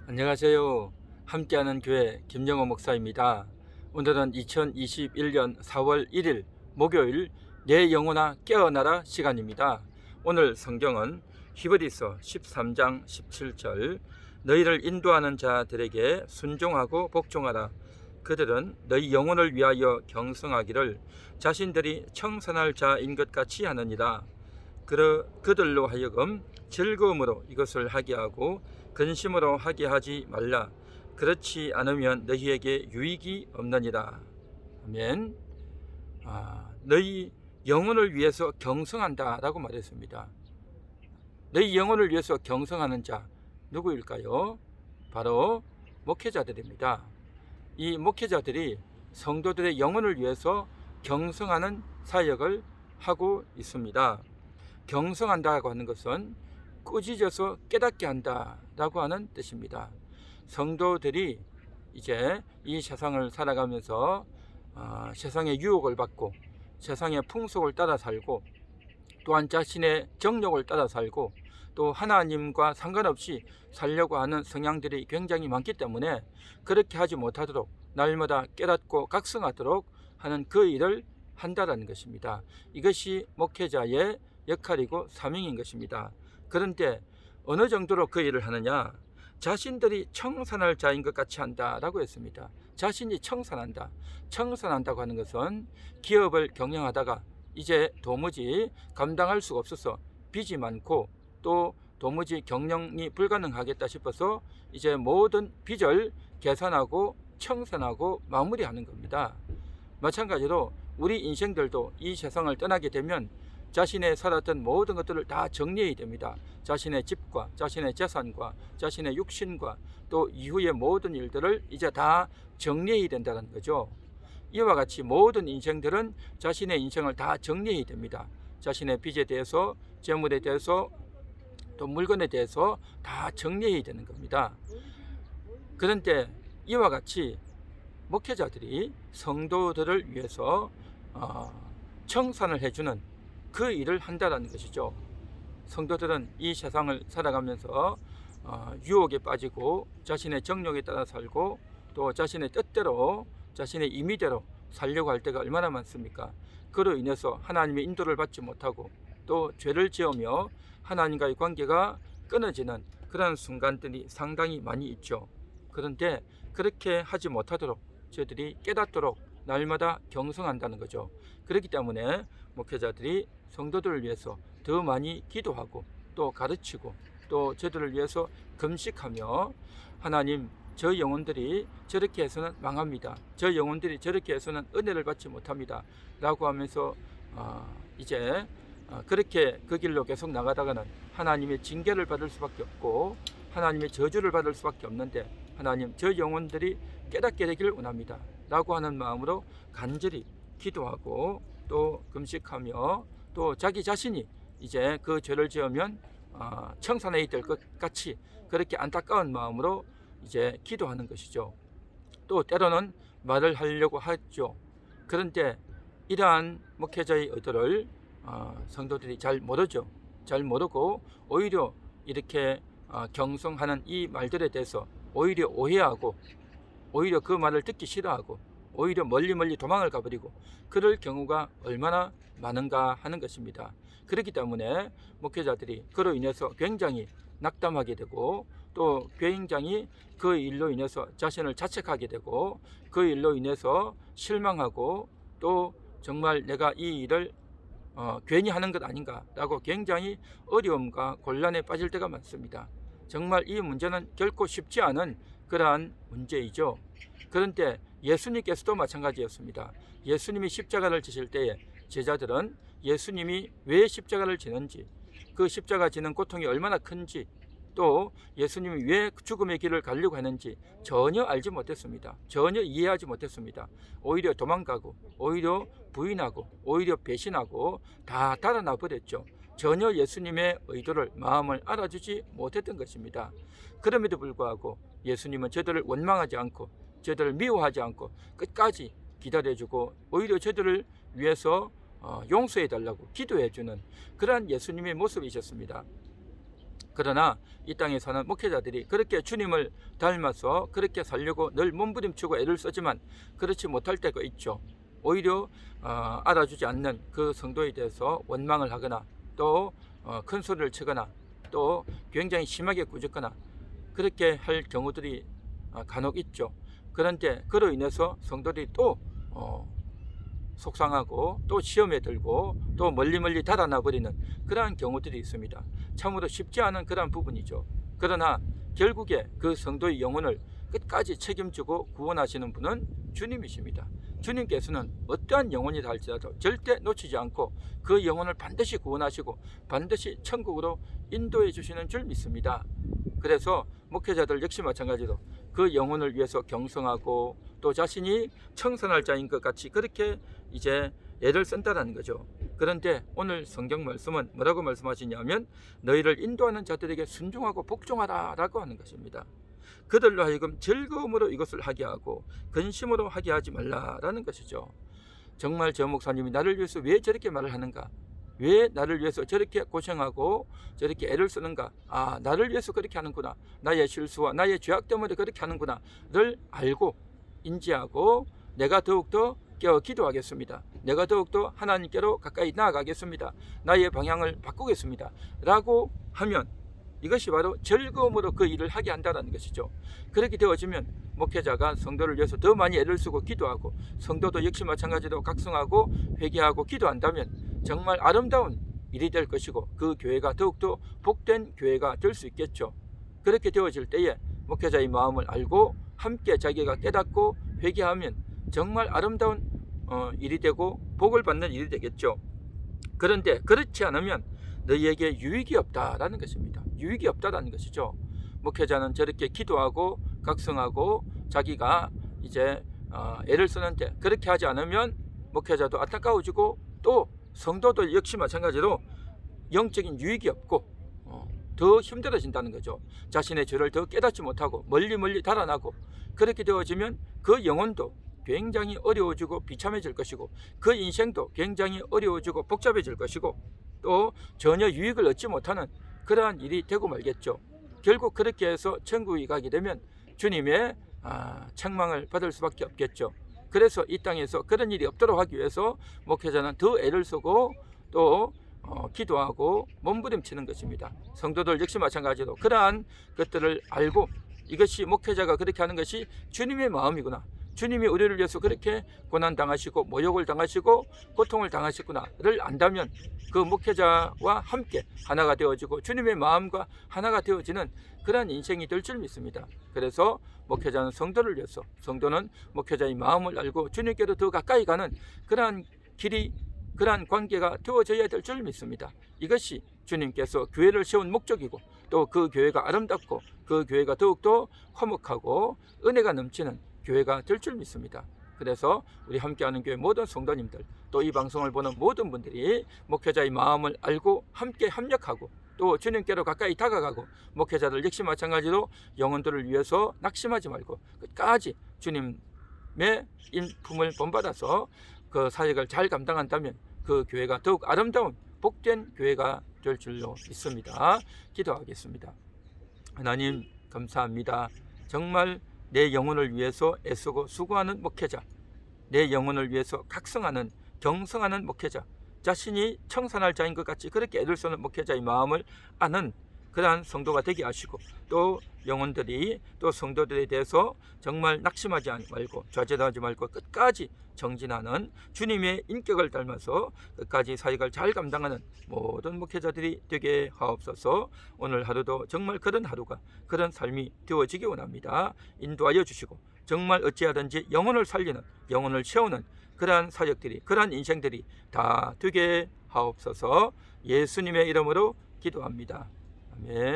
안녕하세요. 함께하는 교회 김영호 목사입니다. 오늘은 2021년 4월 1일 목요일 내 영혼아 깨어나라 시간입니다. 오늘 성경은 히브리서 13장 17절 너희를 인도하는 자들에게 순종하고 복종하라. 그들은 너희 영혼을 위하여 경성하기를 자신들이 청산할 자인 것 같이 하느니라. 그들로 하여금 즐거움으로 이것을 하게 하고 근심으로 하게 하지 말라. 그렇지 않으면 너희에게 유익이 없느니라. 아멘. 너희 영혼을 위해서 경성한다 라고 말했습니다. 너희 영혼을 위해서 경성하는 자 누구일까요? 바로 목회자들입니다. 이 목회자들이 성도들의 영혼을 위해서 경성하는 사역을 하고 있습니다. 경성한다고 하는 것은 꾸짖어서 깨닫게 한다라고 하는 뜻입니다. 성도들이 이제 이 세상을 살아가면서 세상의 유혹을 받고 세상의 풍속을 따라 살고 또한 자신의 정욕을 따라 살고 또 하나님과 상관없이 살려고 하는 성향들이 굉장히 많기 때문에 그렇게 하지 못하도록 날마다 깨닫고 각성하도록 하는 그 일을 한다라는 것입니다. 이것이 목회자의 역할이고 사명인 것입니다. 그런데 어느 정도로 그 일을 하느냐? 자신들이 청산할 자인 것 같이 한다라고 했습니다. 자신이 청산한다. 청산한다고 하는 것은 기업을 경영하다가 이제 도무지 감당할 수가 없어서 빚이 많고 또 도무지 경영이 불가능하겠다 싶어서 이제 모든 빚을 계산하고 청산하고 마무리하는 겁니다. 마찬가지로 우리 인생들도 이 세상을 떠나게 되면 자신의 살았던 모든 것들을 다 정리해야 됩니다. 자신의 집과 자신의 재산과 자신의 육신과 또 이후의 모든 일들을 이제 다 정리해야 된다는 거죠. 이와 같이 모든 인생들은 자신의 인생을 다 정리해야 됩니다. 자신의 빚에 대해서, 재물에 대해서, 또 물건에 대해서 다 정리해야 되는 겁니다. 그런데 이와 같이 목회자들이 성도들을 위해서 청산을 해주는 그 일을 한다는 것이죠. 성도들은 이 세상을 살아가면서 유혹에 빠지고 자신의 정욕에 따라 살고 또 자신의 뜻대로 자신의 임의대로 살려고 할 때가 얼마나 많습니까? 그로 인해서 하나님의 인도를 받지 못하고 또 죄를 지으며 하나님과의 관계가 끊어지는 그런 순간들이 상당히 많이 있죠. 그런데 그렇게 하지 못하도록 저희들이 깨닫도록 날마다 경성한다는 거죠. 그렇기 때문에 목회자들이 성도들을 위해서 더 많이 기도하고 또 가르치고 또 저들을 위해서 금식하며 하나님, 저 영혼들이 저렇게 해서는 망합니다. 저 영혼들이 저렇게 해서는 은혜를 받지 못합니다. 라고 하면서 이제 그렇게 그 길로 계속 나가다가는 하나님의 징계를 받을 수밖에 없고 하나님의 저주를 받을 수밖에 없는데 하나님, 저 영혼들이 깨닫게 되기를 원합니다. 라고 하는 마음으로 간절히 기도하고 또 금식하며 또 자기 자신이 이제 그 죄를 지으면 청산해야 될 것 같이 그렇게 안타까운 마음으로 이제 기도하는 것이죠. 또 때로는 말을 하려고 하죠. 그런데 이러한 목회자의 의도를 성도들이 잘 모르죠. 잘 모르고 오히려 이렇게 경성하는 이 말들에 대해서 오히려 오해하고 오히려 그 말을 듣기 싫어하고 오히려 멀리 도망을 가버리고 그럴 경우가 얼마나 많은가 하는 것입니다. 그렇기 때문에 목회자들이 그로 인해서 굉장히 낙담하게 되고 또 굉장히 그 일로 인해서 자신을 자책하게 되고 그 일로 인해서 실망하고 또 정말 내가 이 일을 괜히 하는 것 아닌가 라고 굉장히 어려움과 곤란에 빠질 때가 많습니다. 정말 이 문제는 결코 쉽지 않은 그러한 문제이죠. 그런데 예수님께서도 마찬가지였습니다. 예수님이 십자가를 지실 때에 제자들은 예수님이 왜 십자가를 지는지, 그 십자가 지는 고통이 얼마나 큰지, 또 예수님이 왜 죽음의 길을 가려고 했는지 전혀 알지 못했습니다. 전혀 이해하지 못했습니다. 오히려 도망가고 오히려 부인하고 오히려 배신하고 다 달아나 버렸죠. 전혀 예수님의 의도를, 마음을 알아주지 못했던 것입니다. 그럼에도 불구하고 예수님은 저들을 원망하지 않고 저들을 미워하지 않고 끝까지 기다려주고 오히려 저들을 위해서 용서해달라고 기도해주는 그러한 예수님의 모습이셨습니다. 그러나 이 땅에 사는 목회자들이 그렇게 주님을 닮아서 그렇게 살려고 늘 몸부림치고 애를 쓰지만 그렇지 못할 때가 있죠. 오히려 알아주지 않는 그 성도에 대해서 원망을 하거나 또 큰 소리를 치거나 또 굉장히 심하게 꾸짖거나 그렇게 할 경우들이 간혹 있죠. 그런데 그로 인해서 성도들이 또 속상하고 또 시험에 들고 또 멀리 달아나 버리는 그러한 경우들이 있습니다. 참으로 쉽지 않은 그러한 부분이죠. 그러나 결국에 그 성도의 영혼을 끝까지 책임지고 구원하시는 분은 주님이십니다. 주님께서는 어떠한 영혼이다 할지라도 절대 놓치지 않고 그 영혼을 반드시 구원하시고 반드시 천국으로 인도해 주시는 줄 믿습니다. 그래서 목회자들 역시 마찬가지로 그 영혼을 위해서 경성하고 또 자신이 청선할 자인 것 같이 그렇게 이제 애를 쓴다는 거죠. 그런데 오늘 성경 말씀은 뭐라고 말씀하시냐면 너희를 인도하는 자들에게 순종하고 복종하라 라고 하는 것입니다. 그들로 하여금 즐거움으로 이것을 하게 하고 근심으로 하게 하지 말라라는 것이죠. 정말 저 목사님이 나를 위해서 왜 저렇게 말을 하는가, 왜 나를 위해서 저렇게 고생하고 저렇게 애를 쓰는가, 나를 위해서 그렇게 하는구나, 나의 실수와 나의 죄악 때문에 그렇게 하는구나를 알고 인지하고 내가 더욱더 기도하겠습니다. 내가 더욱더 하나님께로 가까이 나아가겠습니다. 나의 방향을 바꾸겠습니다 라고 하면 이것이 바로 즐거움으로 그 일을 하게 한다는 것이죠. 그렇게 되어지면 목회자가 성도를 위해서 더 많이 애를 쓰고 기도하고 성도도 역시 마찬가지로 각성하고 회개하고 기도한다면 정말 아름다운 일이 될 것이고 그 교회가 더욱더 복된 교회가 될 수 있겠죠. 그렇게 되어질 때에 목회자의 마음을 알고 함께 자기가 깨닫고 회개하면 정말 아름다운 일이 되고 복을 받는 일이 되겠죠. 그런데 그렇지 않으면 너희에게 유익이 없다라는 것입니다. 유익이 없다라는 것이죠. 목회자는 저렇게 기도하고 각성하고 자기가 이제 애를 쓰는데 그렇게 하지 않으면 목회자도 안타까워지고 또 성도도 역시 마찬가지로 영적인 유익이 없고 더 힘들어진다는 거죠. 자신의 죄를 더 깨닫지 못하고 멀리 달아나고 그렇게 되어지면 그 영혼도 굉장히 어려워지고 비참해질 것이고 그 인생도 굉장히 어려워지고 복잡해질 것이고 또 전혀 유익을 얻지 못하는 그러한 일이 되고 말겠죠. 결국 그렇게 해서 천국에 가게 되면 주님의 책망을 받을 수밖에 없겠죠. 그래서 이 땅에서 그런 일이 없도록 하기 위해서 목회자는 더 애를 쓰고 또 기도하고 몸부림치는 것입니다. 성도들 역시 마찬가지로 그러한 것들을 알고 이것이 목회자가 그렇게 하는 것이 주님의 마음이구나, 주님이 우리를 위해서 그렇게 고난당하시고 모욕을 당하시고 고통을 당하셨구나를 안다면 그 목회자와 함께 하나가 되어지고 주님의 마음과 하나가 되어지는 그러한 인생이 될 줄 믿습니다. 그래서 목회자는 성도를 위해서, 성도는 목회자의 마음을 알고 주님께로 더 가까이 가는 그러한 길이, 그러한 관계가 되어져야 될 줄 믿습니다. 이것이 주님께서 교회를 세운 목적이고 또 그 교회가 아름답고 그 교회가 더욱더 화목하고 은혜가 넘치는 교회가 될 줄 믿습니다. 그래서 우리 함께하는 교회 모든 성도님들 또 이 방송을 보는 모든 분들이 목회자의 마음을 알고 함께 합력하고 또 주님께로 가까이 다가가고 목회자들 역시 마찬가지로 영혼들을 위해서 낙심하지 말고 끝까지 주님의 인품을 본받아서 그 사역을 잘 감당한다면 그 교회가 더욱 아름다운 복된 교회가 될 줄로 믿습니다. 기도하겠습니다. 하나님 감사합니다. 정말 내 영혼을 위해서 애쓰고 수고하는 목회자, 내 영혼을 위해서 각성하는 경성하는 목회자, 자신이 청산할 자인 것 같이 그렇게 애를 쓰는 목회자의 마음을 아는 그러한 성도가 되게 하시고 또 영혼들이 또 성도들에 대해서 정말 낙심하지 말고 좌절하지 말고 끝까지 정진하는 주님의 인격을 닮아서 끝까지 사역을 잘 감당하는 모든 목회자들이 되게 하옵소서. 오늘 하루도 정말 그런 하루가 그런 삶이 되어지기 원합니다. 인도하여 주시고 정말 어찌하든지 영혼을 살리는, 영혼을 채우는 그러한 사역들이, 그러한 인생들이 다 되게 하옵소서. 예수님의 이름으로 기도합니다. 아멘.